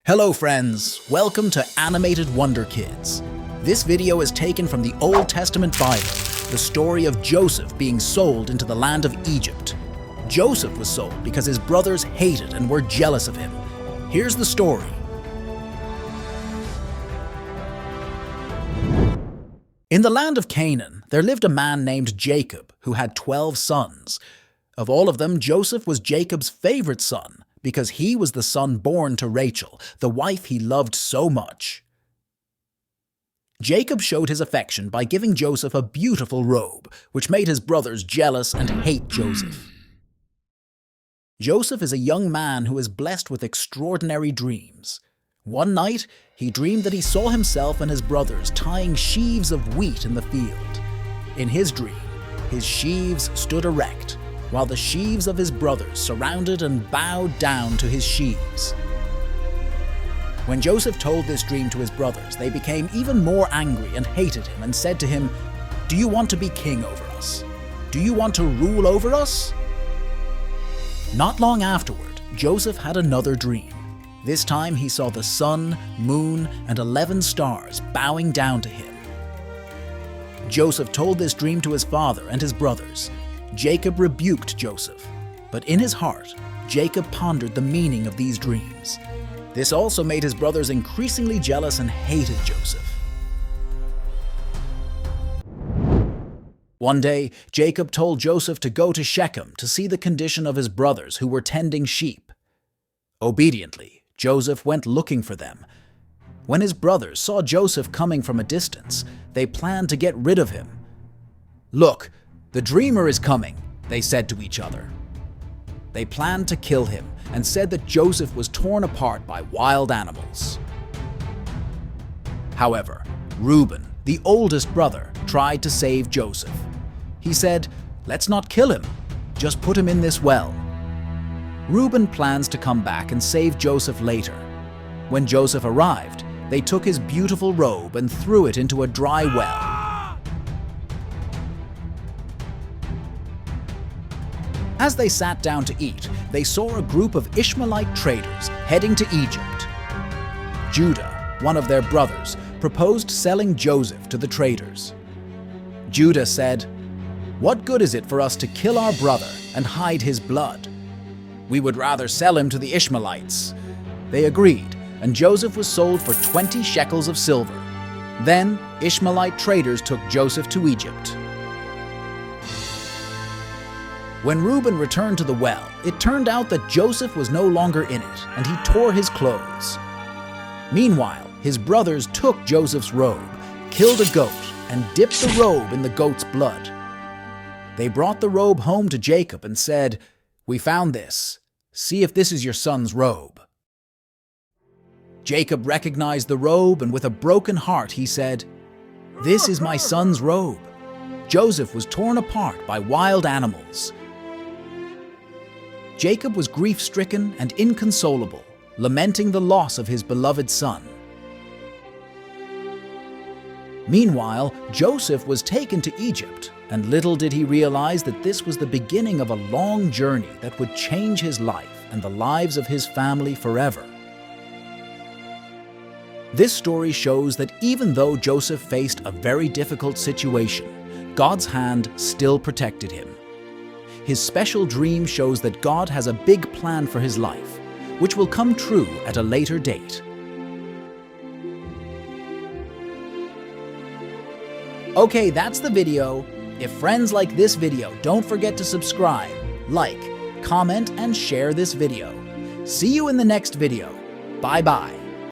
Hello friends, welcome to Animated Wonder Kids. This video is taken from the Old Testament Bible, the story of Joseph being sold into the land of Egypt. Joseph was sold because his brothers hated and were jealous of him. Here's the story. In the land of Canaan, there lived a man named Jacob who had 12 sons. Of all of them, Joseph was Jacob's favorite son, because he was the son born to Rachel, the wife he loved so much. Jacob showed his affection by giving Joseph a beautiful robe, which made his brothers jealous and hate Joseph. Joseph is a young man who is blessed with extraordinary dreams. One night, he dreamed that he saw himself and his brothers tying sheaves of wheat in the field. In his dream, his sheaves stood erect, while the sheaves of his brothers surrounded and bowed down to his sheaves. When Joseph told this dream to his brothers, they became even more angry and hated him and said to him, "Do you want to be king over us? Do you want to rule over us?" Not long afterward, Joseph had another dream. This time he saw the sun, moon, and 11 stars bowing down to him. Joseph told this dream to his father and his brothers. Jacob rebuked Joseph, but in his heart, Jacob pondered the meaning of these dreams. This also made his brothers increasingly jealous and hated Joseph. One day, Jacob told Joseph to go to Shechem to see the condition of his brothers who were tending sheep. Obediently, Joseph went looking for them. When his brothers saw Joseph coming from a distance, they planned to get rid of him. "Look, the dreamer is coming," they said to each other. They planned to kill him and said that Joseph was torn apart by wild animals. However, Reuben, the oldest brother, tried to save Joseph. He said, "Let's not kill him, just put him in this well." Reuben plans to come back and save Joseph later. When Joseph arrived, they took his beautiful robe and threw it into a dry well. As they sat down to eat, they saw a group of Ishmaelite traders heading to Egypt. Judah, one of their brothers, proposed selling Joseph to the traders. Judah said, "What good is it for us to kill our brother and hide his blood? We would rather sell him to the Ishmaelites." They agreed, and Joseph was sold for 20 shekels of silver. Then Ishmaelite traders took Joseph to Egypt. When Reuben returned to the well, it turned out that Joseph was no longer in it, and he tore his clothes. Meanwhile, his brothers took Joseph's robe, killed a goat, and dipped the robe in the goat's blood. They brought the robe home to Jacob and said, "We found this. See if this is your son's robe." Jacob recognized the robe, and with a broken heart he said, "This is my son's robe." Joseph was torn apart by wild animals. Jacob was grief-stricken and inconsolable, lamenting the loss of his beloved son. Meanwhile, Joseph was taken to Egypt, and little did he realize that this was the beginning of a long journey that would change his life and the lives of his family forever. This story shows that even though Joseph faced a very difficult situation, God's hand still protected him. His special dream shows that God has a big plan for his life, which will come true at a later date. Okay, that's the video. If friends like this video, don't forget to subscribe, like, comment, and share this video. See you in the next video. Bye-bye.